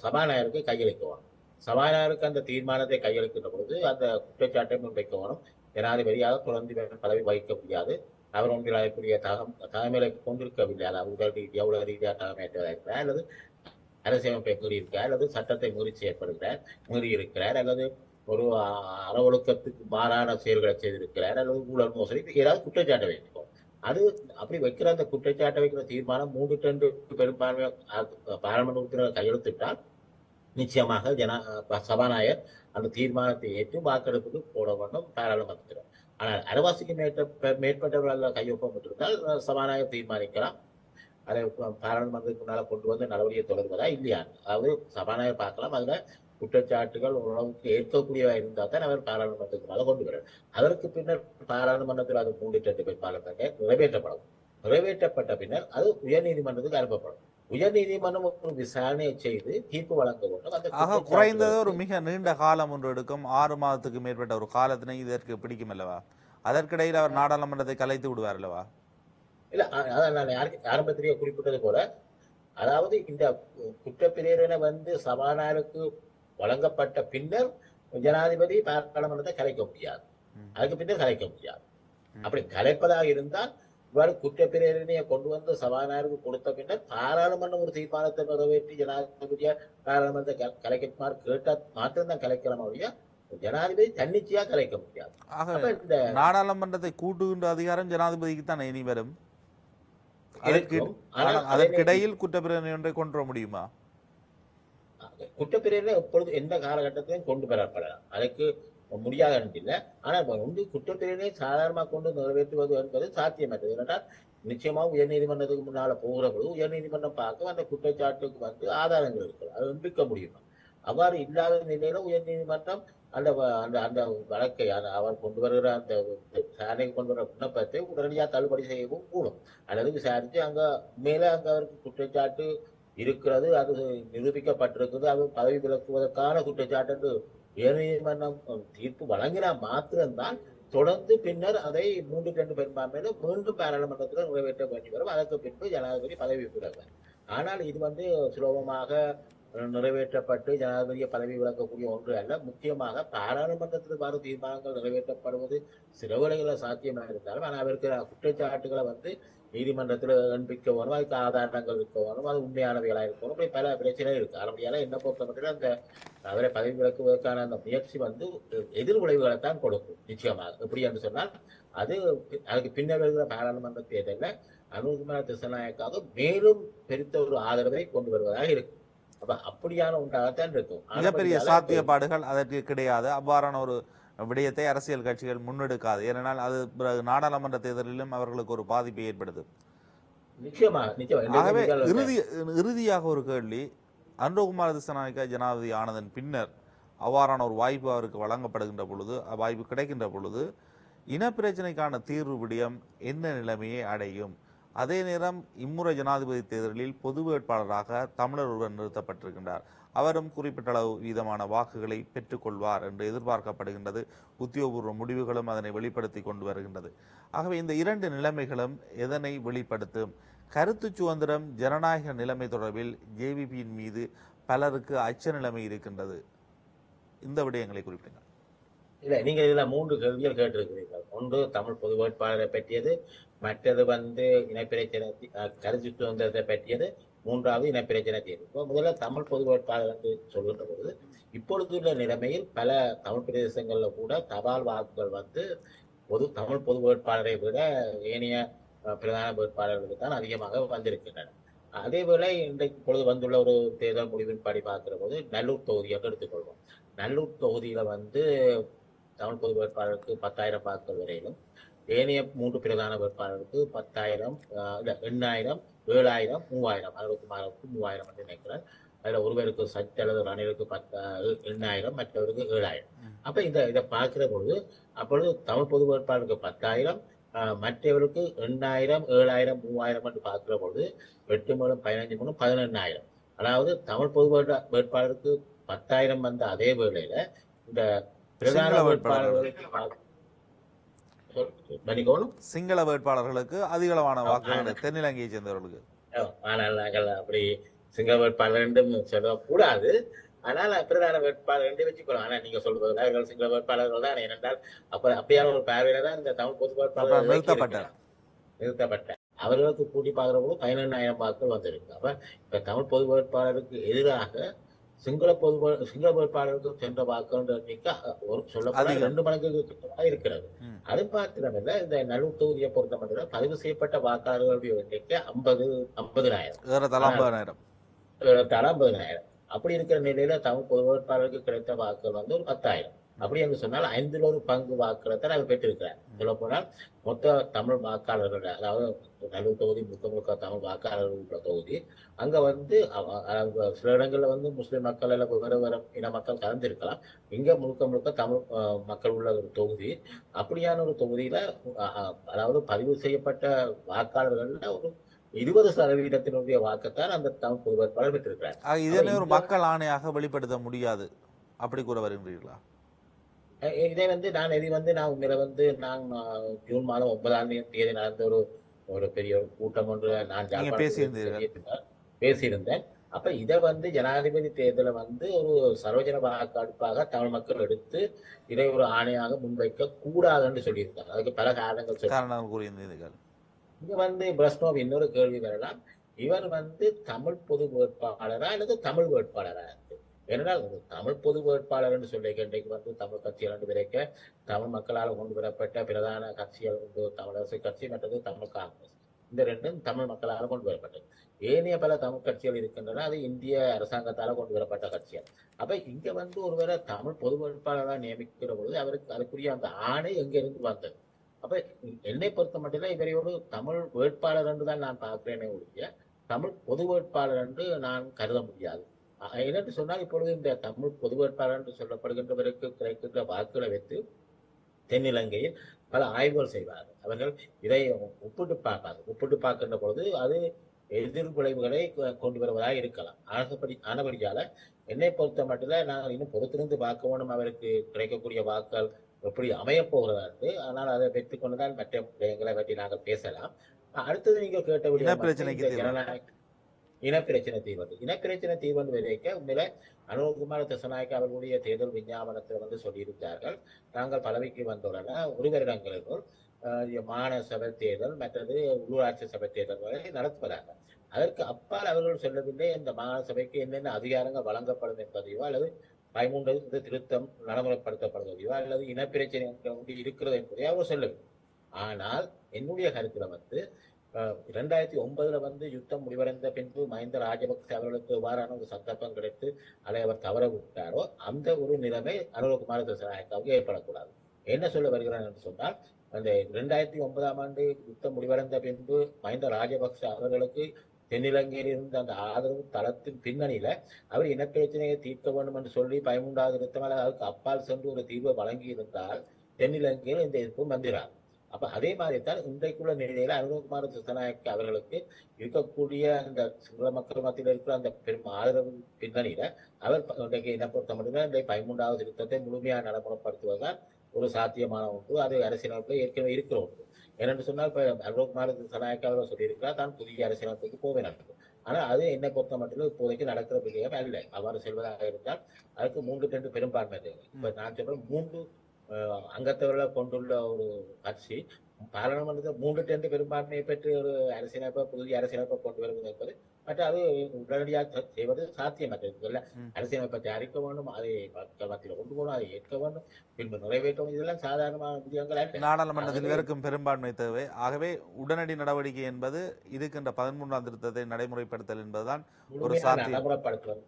சபாநாயகருக்கு கையளிக்கணும். சபாநாயகருக்கு அந்த தீர்மானத்தை கையளிக்கின்ற பொழுது அந்த குற்றச்சாட்டை முன்வைக்க வேணும். ஜனாதிபதியாக தொடர்ந்து பதவி வகிக்க முடியாது. அவர் ஒன்றில் அதற்குரிய தலைமையை கொண்டிருக்கவில்லை. அதாவது உடல் ரீதியா உலக ரீதியாக தலைமையேற்றதாக இருக்கிறார், அல்லது அரசியலமைப்பை மீறியிருக்கிறார், அல்லது சட்டத்தை மீறி இருக்கிறார், அல்லது ஒரு அறவொழுக்கத்துக்கு மாறான செயல்களை செய்திருக்கிறார், அல்லது ஊழல் மோசடி, ஏதாவது குற்றச்சாட்டை வைக்கும். அது அப்படி வைக்கிற அந்த குற்றச்சாட்டை வைக்கிற தீர்மானம் 3/2 பெரும்பான்மை பாராளுமன்ற உறுப்பினர்கள் கையெழுத்திட்டால் நிச்சயமாக சபாநாயகர் அந்த தீர்மானத்தை ஏற்று வாக்கெடுப்புக்கு போட வேண்டும் பாராளுமன்றத்தில். ஆனால் அரைவாசிக்கு மேற்பட்டவர்கள் கையொப்பம் இருந்தால் சபாநாயகர் தீர்மானிக்கலாம் அதை பாராளுமன்றத்துக்கு முன்னால கொண்டு நடவடிக்கை தொடர்வதா இல்லையா. அதாவது சபாநாயகர் பார்க்கலாம், அதுல குற்றச்சாட்டுகள் ஓரளவுக்கு ஏற்கக்கூடியவா இருந்தால் தான் அவர் பாராளுமன்றத்துக்கு மேல கொண்டு வர. அதற்கு பின்னர் பாராளுமன்றத்தில் அது 3/2 பெரும்பான்மை நிறைவேற்றப்பட்ட பின்னர் அது உயர் நீதிமன்றத்துக்கு அனுப்பப்படும். உயர் நீதிமன்றம் ஒரு விசாரணையை செய்து தீர்ப்பு வழங்க வேண்டும். குறைந்தது ஒரு மிக நீண்ட காலம் ஒன்று எடுக்கும். 6 மாதத்துக்கு மேற்பட்ட ஒரு காலத்தினை இதற்கு பிடிக்கும் அல்லவா? அதற்கிடையில் அவர் நாடாளுமன்றத்தை கலைத்து விடுவார் அல்லவா? இல்ல, அதான் நான் ஆரம்பத்திலேயே குறிப்பிட்டது போல, அதாவது இந்த குற்றப்பிரேரணை சபாநாயகருக்கு வழங்கப்பட்ட பின்னர் ஜனாதிபதி பாராளுமன்றத்தை கலைக்க முடியாது. அதுக்கு பின்னர் கலைக்க முடியாது. அப்படி கலைப்பதாக இருந்தால் இவ்வாறு குற்றப்பிரேரணையை கொண்டு சபாநாயகருக்கு கொடுத்த பின்னர் பாராளுமன்றம் ஒரு தீர்மானத்தை நிறைவேற்றி ஜனாதிபதியா பாராளுமன்றத்தை கலைக்குமாறு கேட்டால் மாத்திரம்தான் கலைக்கலாம் ஒழிய ஜனாதிபதி தன்னிச்சையா கலைக்க முடியாது. இந்த நாடாளுமன்றத்தை கூட்டுகின்ற அதிகாரம் ஜனாதிபதிக்கு தான் இனி வரும். அதற்கிடையில் குற்றப்பிரேரணை ஒன்றை கொண்டு வர முடியுமா? குற்றப்பிரேரணை எப்பொழுது எந்த காலகட்டத்திலும் கொண்டு வரப்படலாம், அதுக்கு முடியாத இல்லை. ஆனால் குற்றப்பிரேரணை சாதாரணமாக கொண்டு நிறைவேற்றுவது என்பது சாத்தியமற்றது. ஏனென்றால் நிச்சயமாக உயர்நீதிமன்றத்துக்கு முன்னால போகிற பொழுது உயர்நீதிமன்றம் பார்க்க அந்த குற்றச்சாட்டுக்கு ஆதாரங்கள் இருக்கிறது, அது நிரூபிக்க முடியுமா? அவ்வாறு இல்லாத நிலையில உயர்நீதிமன்றம் அந்த அந்த வழக்கை அவர் கொண்டு வருகிற அந்த விசாரணைக்கு கொண்டு வர விண்ணப்பத்தை உடனடியாக தள்ளுபடி செய்யவும் கூடும். அல்லது விசாரித்து அங்க மேல அங்க அவருக்கு குற்றச்சாட்டு இருக்கிறது, அது நிரூபிக்கப்பட்டிருக்குது, அது பதவி விலக்குவதற்கான குற்றச்சாட்டு என்று உயர்நீதிமன்றம் தீர்ப்பு வழங்கினால் மாத்திரம்தான் தொடர்ந்து பின்னர் அதை 3-2 பெரும்பான்மையில மீண்டும் பாராளுமன்றத்தில் நிறைவேற்ற வேண்டி வரும். அதற்கு பின்பு ஜனாதிபதி பதவி விலகுவார். ஆனால் இது சுலபமாக நிறைவேற்றப்பட்டு ஜனாதிபதியை பதவி விலக்கக்கூடிய ஒன்று அல்ல. முக்கியமாக பாராளுமன்றத்தில் வரும் தீர்மானங்கள் நிறைவேற்றப்படுவது சில வேளைகளில் சாத்தியமாக இருந்தாலும், ஆனால் அவருக்கு குற்றச்சாட்டுகளை நீதிமன்றத்தில் எண்பிக்க வேணும், அதுக்கு ஆதாரங்கள் இருக்க வேணும், அது உண்மையானவைகளாக இருக்கணும், இப்படி பல பிரச்சனை இருக்கு. அப்படியால என்ன பொறுத்த மட்டும் அந்த அவரை பதவி விலக்குவதற்கான அந்த முயற்சி எதிர் விளைவுகளைத்தான் கொடுக்கும் நிச்சயமாக. எப்படி என்று சொன்னால் அதுக்கு பின்னர் வருகிற பாராளுமன்ற தேர்தலில் அனுகுமார திசாநாயக்காக மேலும் பெருத்த ஒரு ஆதரவை கொண்டு வருவதாக இருக்கு. அப்ப அப்படியான உண்டாகத்தான் இருக்கும். மிகப்பெரிய சாத்தியப்பாடுகள் அதற்கு கிடையாது. அவ்வாறான ஒரு விடயத்தை அரசியல் கட்சிகள் முன்னெடுக்காது. ஏனென்றால் அது நாடாளுமன்ற தேர்தலிலும் அவர்களுக்கு ஒரு பாதிப்பை ஏற்படுத்தும். ஆகவே இறுதியாக ஒரு கேள்வி, அனுகுமார திசாநாயக்கா ஜனாதிபதி ஆனதன் பின்னர் அவ்வாறான ஒரு வாய்ப்பு அவருக்கு வழங்கப்படுகின்ற பொழுது, வாய்ப்பு கிடைக்கின்ற பொழுது இனப்பிரச்சனைக்கான தீர்வு விடயம் என்ன நிலைமையை அடையும்? அதே நேரம் இம்முறை ஜனாதிபதி தேர்தலில் பொது வேட்பாளராக தமிழர் ஒருவர் நிறுத்தப்பட்டிருக்கின்றார். அவரும் குறிப்பிட்ட அளவு வீதமான வாக்குகளை பெற்றுக்கொள்வார் என்று எதிர்பார்க்கப்படுகின்றது. உத்தியோகபூர்வ முடிவுகளும் அதனை வெளிப்படுத்தி கொண்டு வருகின்றது. ஆகவே இந்த இரண்டு நிலைமைகளும் எதனை வெளிப்படுத்தும்? கருத்து சுதந்திரம், ஜனநாயக நிலைமை தொடர்பில் ஜேவிபியின் மீது பலருக்கு அச்ச நிலைமை இருக்கின்றது. இந்த விடயங்களை குறிப்பிடுங்கள். இல்ல, நீங்க இதுல 3 கேள்விகள் கேட்டிருக்கிறீர்கள். ஒன்று தமிழ் பொது வேட்பாளரை பற்றியது, மற்றது இனப்பிரச்சனை கருத்து சுதந்திரத்தை பற்றியது, மூன்றாவது இனப்பிரச்சனை தீர்வு. இப்போ முதல்ல தமிழ் பொது வேட்பாளர் என்று சொல்கின்ற பொழுது இப்பொழுதுள்ள நிலைமையில் பல தமிழ் பிரதேசங்கள்ல கூட தபால் வாக்குகள் தமிழ் பொது வேட்பாளரை விட ஏனைய பிரதான வேட்பாளர்களுக்கு தான் அதிகமாக வந்திருக்கின்றன. அதேவேளை இன்றைக்கு பொழுது வந்துள்ள ஒரு தேர்தல் முடிவின்படி பார்க்கிற போது நல்லூர் தொகுதியாக எடுத்துக்கொள்வோம். நல்லூர் தொகுதியில தமிழ் பொது வேட்பாளருக்கு 10,000 வாக்குகள் வரையிலும், ஏனைய 3 பிரதான வேட்பாளருக்கு 10,000, 8,000, 7,000, 3,000, 66க்கு 3,000 என்று நினைக்கிறேன். அதுல ஒருவருக்கு சக்தி அல்லது ரணிலுக்கு 8,000, மற்றவருக்கு 7,000. அப்ப இதை பார்க்கிற பொழுது அப்பொழுது தமிழ் பொது வேட்பாளருக்கு 10,000, மற்றவருக்கு 8,000, 7,000, 3,000 என்று பார்க்கிற பொழுது 8 மூலம் 15 மூலம் 18,000. அதாவது தமிழ் பொது வேட்பாளருக்கு 10,000 வந்த அதே வேளையில இந்த பிரதான வேட்பாளர்களுக்கு சிங்கள வேட்பாளர்களுக்கு அதிகளவான வாக்குகள் தென்னிலங்கையை சேர்ந்தவர்களுக்கு. ஆனால் நாங்கள் அப்படி சிங்கள வேட்பாளர் என்றும் சொல்லக்கூடாது. ஆனால் பிரதான வேட்பாளர் என்று வச்சுக்கணும். ஆனா நீங்க சொல்றது சிங்கள வேட்பாளர்கள் தான். ஏனென்றால் அப்படியான ஒரு பார்வையில தான் இந்த தமிழ் பொது வேட்பாளர் நிறுத்தப்பட்ட அவர்களுக்கு கூட்டி பார்க்கிறவங்க 18,000 வாக்குகள் வந்திருக்கு. அப்ப இப்ப தமிழ் பொது வேட்பாளருக்கு எதிராக சிங்கள வேட்பாளருக்கு சென்ற வாக்குகள் எண்ணிக்கை சொல்லப்போனா 2 மடங்கு இருக்கிறது. அது மாத்திரமல்ல, இந்த நல்லூர் தொகுதியை பொறுத்த மட்டும் பதிவு செய்யப்பட்ட வாக்காளர்களுடைய எண்ணிக்கை 50,000. அப்படி இருக்கிற நிலையில தமிழ் பொது வேட்பாளருக்கு கிடைத்த வாக்குகள் ஒரு 10,000. அப்படி என்று சொன்னால் 5 1 பங்கு வாக்குகளை தான் அவர் பெற்றிருக்கிறார். சொல்ல போனால் மொத்த தமிழ் வாக்காளர்கள், அதாவது நல்லூர் தொகுதி முழுக்க தமிழ் வாக்காளர்கள் தொகுதி. அங்க சில இடங்கள்ல முஸ்லிம் மக்கள் எல்லாம் வேற இன மக்கள் கலந்திருக்கலாம். இங்க முழுக்க தமிழ் மக்கள் உள்ள ஒரு தொகுதி. அப்படியான ஒரு தொகுதியில அதாவது பதிவு செய்யப்பட்ட வாக்காளர்கள்ல ஒரு 20% வாக்குத்தான் அந்த தமிழ் பொது வேட்பாளர் பெற்றிருக்கிறார். இதனை ஒரு மக்கள் ஆணையாக வெளிப்படுத்த முடியாது, அப்படி கூற வருகின்றீர்களா? இதை நான் உண்மையில நான் ஜூன் மாதம் 9ஆம் தேதி நடந்த ஒரு பெரிய ஒரு கூட்டம் ஒன்று நான் பேசியிருந்தேன். அப்ப இதை ஜனாதிபதி தேர்தலை ஒரு சர்வஜன வாக்கெடுப்பாக தமிழ் மக்கள் எடுத்து இதை ஒரு ஆணையாக முன்வைக்க கூடாதுன்னு சொல்லியிருக்காங்க. அதுக்கு பல காரணங்கள் கூறியிருந்தீர்கள். இங்க பிரஸ்னோவ் இன்னொரு கேள்வி வரலாம். இவர் தமிழ் பொது வேட்பாளரா அல்லது தமிழ் வேட்பாளரா? ஏனென்றால் தமிழ் பொது வேட்பாளர் என்று சொல்லி இன்றைக்கு தமிழ் கட்சிகள் விரைக்க தமிழ் மக்களால் கொண்டு வரப்பட்ட பிரதான கட்சிகள் தமிழரசு கட்சி மற்றது தமிழ் காங்கிரஸ். இந்த ரெண்டும் தமிழ் மக்களால் கொண்டு வரப்பட்டது. ஏனைய பல தமிழ் கட்சிகள் இருக்கின்றன, அது இந்திய அரசாங்கத்தால கொண்டு வரப்பட்ட கட்சிகள். அப்ப இங்க ஒருவரை தமிழ் பொது வேட்பாளராக நியமிக்கிற பொழுது அவருக்கு அதுக்குரிய அந்த ஆணை எங்கிருந்து வந்தது? அப்ப என்னை பொறுத்த மட்டும் இவரை ஒரு தமிழ் வேட்பாளர் என்று தான் நான் பார்க்கிறேனே ஒழிய தமிழ் பொது வேட்பாளர் என்று நான் கருத முடியாது. என்னென்று சொன்னால் இப்பொழுது இந்த தமிழ் பொது வேட்பாளர் என்று சொல்லப்படுகின்றவருக்கு கிடைக்கின்ற வாக்குகளை வைத்து தென்னிலங்கையில் பல ஆய்வுகள் செய்வார்கள். அவர்கள் இதை ஒப்பிட்டு பார்ப்பார்கள். ஒப்பிட்டு பார்க்கின்ற பொழுது அது எதிர் விளைவுகளை கொண்டு வருவதாக இருக்கலாம். ஆனபடியால என்னை பொறுத்த மட்டும் நாங்கள் இன்னும் பொறுத்திருந்து பார்க்க வேண்டும் அவருக்கு கிடைக்கக்கூடிய வாக்குகள் எப்படி அமையப் போகிறதா இருக்கு. ஆனால் அதை வைத்துக் கொண்டுதான் மற்ற விடயங்களை பற்றி நாங்கள் பேசலாம். அடுத்தது நீங்கள் கேட்ட விடயம் ஜனநாயக இனப்பிரச்சனை தீர்வு. இனப்பிரச்சனை தீர்வு வரைக்க உண்மையில அனுரகுமார திசாநாயக்க அவர்களுடைய தேர்தல் விஞ்ஞாபனத்தில் சொல்லியிருக்கிறார்கள், நாங்கள் பதவிக்கு வந்தவுடனே ஒரு வருடங்களுக்குள் மாகாண சபை தேர்தல் மற்றது உள்ளூராட்சி சபை தேர்தல்களை நடத்துவதாக. அதற்கு அப்பால் அவர்கள் சொல்லவில்லை இந்த மாகாண சபைக்கு என்னென்ன அதிகாரங்கள் வழங்கப்படும் என்பதையோ அல்லது 13 திருத்தம் நடைமுறைப்படுத்தப்படுவதையோ அல்லது இனப்பிரச்சனை இருக்கிறது என்பதையோ அவர் சொல்லவில்லை. ஆனால் என்னுடைய கருத்துல 2009 யுத்தம் முடிவடைந்த பின்பு மஹிந்த ராஜபக்ச அவர்களுக்கு எவ்வாறான ஒரு சந்தர்ப்பம் கிடைத்து அதை அவர் தவற விட்டாரோ அந்த ஒரு நிலைமை அனுரகுமார திசாநாயக்காவுக்கு ஏற்படக்கூடாது. என்ன சொல்ல வருகிறார் என்று சொன்னால், அந்த 2009 யுத்தம் முடிவடைந்த பின்பு மஹிந்த ராஜபக்ச அவர்களுக்கு தென்னிலங்கையில் இருந்த அந்த ஆதரவு தளத்தின் பின்னணியில அவர் இனப்பிரச்சனையை தீர்க்க வேண்டும் என்று சொல்லி 13வது திருத்தம் அதுக்கு அப்பால் சென்று ஒரு தீர்வை வழங்கி இருந்தால் தென்னிலங்கையில் இந்த எதிர்ப்பும் வந்திராது. அப்ப அதே மாதிரித்தான் இன்றைக்குள்ள நிலையில அனுரகுமார திசாநாயக்க அவர்களுக்கு இருக்கக்கூடிய அந்த சிங்கள மக்கள் மத்தியில் இருக்கிற அந்த பெரும் ஆதரவு பின்னணியில அவர் இன்றைக்கு என்ன பொறுத்த மட்டும் இந்த 13வது திருத்தத்தை முழுமையாக நடைமுறைப்படுத்துவதுதான் ஒரு சாத்தியமான ஒன்று. அது அரசியலமைப்பில் ஏற்கனவே இருக்கிற ஒன்று. ஏனென்று சொன்னால் இப்ப அனுரகுமார திசாநாயக்க அவர்கள் சொல்லியிருக்கிறார் தான் புதிய அரசியலமைப்புக்கு போவேன். ஆனால் அது என்னை பொறுத்த மட்டும் இப்போதைக்கு நடக்கிற விடயம் அல்ல. அவ்வாறு செல்வதாக இருந்தால் அதுக்கு 3 பெரும்பான்மை தேவை. இப்ப நான் சொல்றேன் 3 அங்கத்தவர்களை கொண்டுள்ள ஒரு கட்சி பாராளுமன்றத்தில் 3 பெரும்பான்மையை பெற்று ஒரு அரசியலமைப்பை புதிய அரசியலமைப்பை கொண்டு வருவது என்பது மற்ற அது உடனடியாக செய்வது சாத்தியமற்றது. அரசியலமைப்பை தயாரிக்க வேண்டும், அதை மக்கள் மத்தியில் கொண்டு போகணும், அதை ஏற்க வேண்டும், பின்பு நிறைவேற்றணும். இதெல்லாம் சாதாரணமான விடயங்கள். நாடாளுமன்றத்தில் இருக்கும் பெரும்பான்மை தேவை. ஆகவே உடனடி நடவடிக்கை என்பது இருக்கின்ற 13ஆம் திருத்தத்தை நடைமுறைப்படுத்தல் என்பதுதான் ஒரு சாத்தியம். நடைமுறைப்படுத்துவது.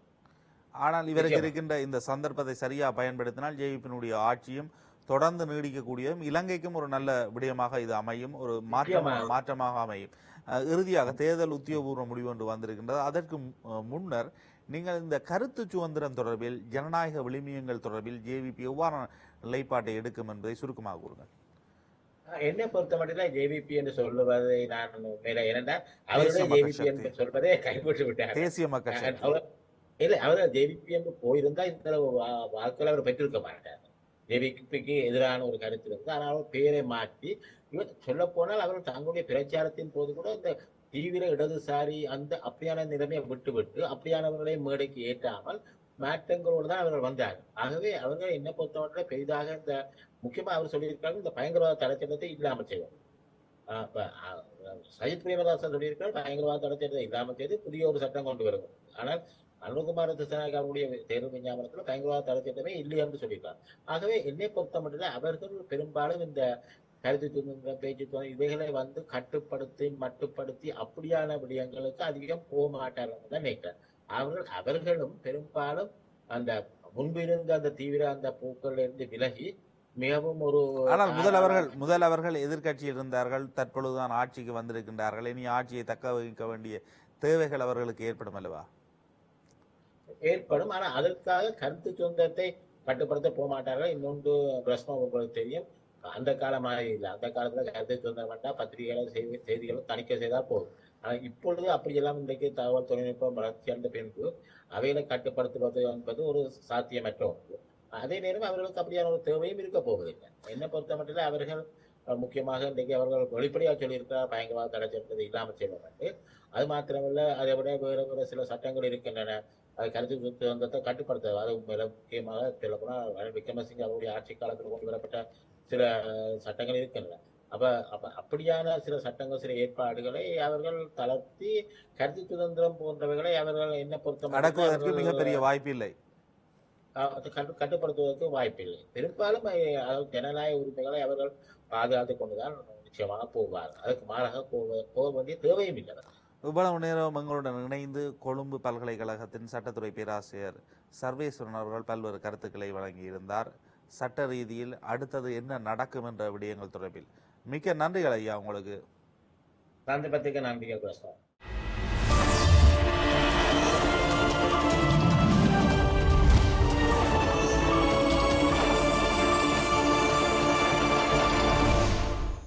ஆனால் இவருக்கு இருக்கின்ற இந்த சந்தர்ப்பத்தை சரியா பயன்படுத்தினால் ஜேவிபியினுடைய ஆட்சியும் தொடர்ந்து நீடிக்கக்கூடியதும் இலங்கைக்கும் ஒரு நல்ல விடயமாக இது அமையும், ஒரு மாற்றமாக அமையும். இறுதியாக தேர்தல் உத்தியோகபூர்வ முடிவு ஒன்று வந்திருக்கின்றது. அதற்கு முன்னர் நீங்கள் இந்த கருத்து சுதந்திரம் தொடர்பில் ஜனநாயக விளிமியங்கள் தொடர்பில் ஜேவிபி எவ்வாறு நிலைப்பாட்டை எடுக்கும் என்பதை சுருக்கமாக கூறுங்கள். என்னை பொறுத்த மட்டும் ஜேவிபி என்று சொல்லுவதை நான் ஏனென்றால் அவருடைய ஜேவிபி என்று சொல்வதை கைப்பற்றி விட்டார் தேசிய மக்கள் இல்ல. அவர் ஜேவிபி என்று போயிருந்தா இந்த வாக்குகளை அவர் பெற்றிருக்க மாட்டார். ஜேவிபிக்கு எதிரான ஒரு கருத்து இருந்து, ஆனால் பேரை மாற்றி இவர் சொல்ல போனால் அவர்கள் தங்களுடைய பிரச்சாரத்தின் போது கூட இந்த தீவிர இடதுசாரி அந்த அப்படியான நிலைமையை விட்டு அப்படியானவர்களை மேடைக்கு ஏற்றாமல் மாற்றங்களோடு தான் அவர்கள் வந்தார்கள். ஆகவே அவர்கள் என்ன பொறுத்தவரை பெரிதாக இந்த முக்கியமா அவர் சொல்லியிருக்காங்க இந்த பயங்கரவாத தடைச்சட்டத்தை இல்லாமல் செய்வார். சஜித் பிரேமதாசன் சொல்லியிருக்காரு பயங்கரவாத தடைச்சட்டத்தை இல்லாமல் செய்து புதிய ஒரு சட்டம் கொண்டு வரும். ஆனால் அனுரகுமார திசாநாயக்க அவருடைய தேர்தல் விஞ்ஞாபனத்தில் பயங்கரவாத தடைச்சட்டமே இல்லை என்று சொல்லியிருக்கார். ஆகவே என்னை பொறுத்த மட்டும் அவர்கள் பெரும்பாலும் இந்த கருத்து சுதந்திரம், பேச்சு சுதந்திரம் இவைகளை கட்டுப்படுத்தி மட்டுப்படுத்தி அப்படியான விடயங்களுக்கு அதிகம் போக மாட்டார்கள் தான் நினைக்கிறேன். அவர்களும் பெரும்பாலும் அந்த முன்பிருந்த அந்த தீவிர அந்த போக்கள் இருந்து விலகி மிகவும் ஒரு முதல் அவர்கள் எதிர்கட்சியில் இருந்தார்கள், தற்பொழுதுதான் ஆட்சிக்கு வந்திருக்கின்றார்கள். இனி ஆட்சியை தக்க வைக்க வேண்டிய தேவைகள் அவர்களுக்கு ஏற்படும் அல்லவா? ஏற்படும். ஆனா அதற்காக கருத்து சுதந்திரத்தை கட்டுப்படுத்த போக மாட்டார்கள். இன்னொன்று பிரச்சனை உங்களுக்கு தெரியும், அந்த காலமாக இல்லை. அந்த காலத்துல கருத்து சுதந்திரம் வேண்டாம், பத்திரிகைகளை செய்திகளும் தணிக்கை செய்தால் போதும். ஆனா இப்பொழுது அப்படியெல்லாம் இன்றைக்கு தகவல் தொழில்நுட்பம் வளர்ச்சி அடைந்த பின்பு அவைகளை கட்டுப்படுத்துவது என்பது ஒரு சாத்தியமற்ற ஒன்று. அதே நேரம் அவர்களுக்கு அப்படியான ஒரு தேவையும் இருக்க போவதில்லை. என்னை பொறுத்த மட்டும் அவர்கள் முக்கியமாக இன்றைக்கு அவர்கள் வெளிப்படையாக சொல்லியிருக்கிறார் பயங்கரவாத தடை சட்டத்தை இல்லாமல் செய்வது. அது மாத்திரமல்ல, அதை விட வேறு சில சட்டங்கள் இருக்கின்றன அது கருத்து சுதந்திரத்தை கட்டுப்படுத்துவது. அது முக்கியமாக சொல்லப்போனால் விக்ரமசிங்க அவருடைய ஆட்சி காலத்தில் கொண்டு வரப்பட்ட சில சட்டங்கள் இருக்கின்றன. அப்படியான சில சட்டங்கள் சில ஏற்பாடுகளை அவர்கள் தளர்த்தி கருத்து சுதந்திரம் போன்றவைகளை அவர்கள் என்ன பொறுத்த மிகப்பெரிய வாய்ப்பில்லை, கட்டுப்படுத்துவதற்கு வாய்ப்பில்லை. பெரும்பாலும் ஜனநாயக உரிமைகளை அவர்கள் பாதுகாத்துக் கொண்டுதான் நிச்சயமாக போவார். அதுக்கு மாறாக போக வேண்டிய தேவையும் இல்லை. இவ்வளவு நேரம் எங்களுடன் இணைந்து கொழும்பு பல்கலைக்கழகத்தின் சட்டத்துறை பேராசிரியர் சர்வேஸ்வரன் அவர்கள் பல்வேறு கருத்துக்களை வழங்கியிருந்தார். சட்ட ரீதியில் அடுத்தது என்ன நடக்கும் என்ற விடயங்கள் தொடர்பில் மிக்க நன்றிகள் ஐயா. உங்களுக்கு நன்றி. பத்திரிகை நன்றிகள்.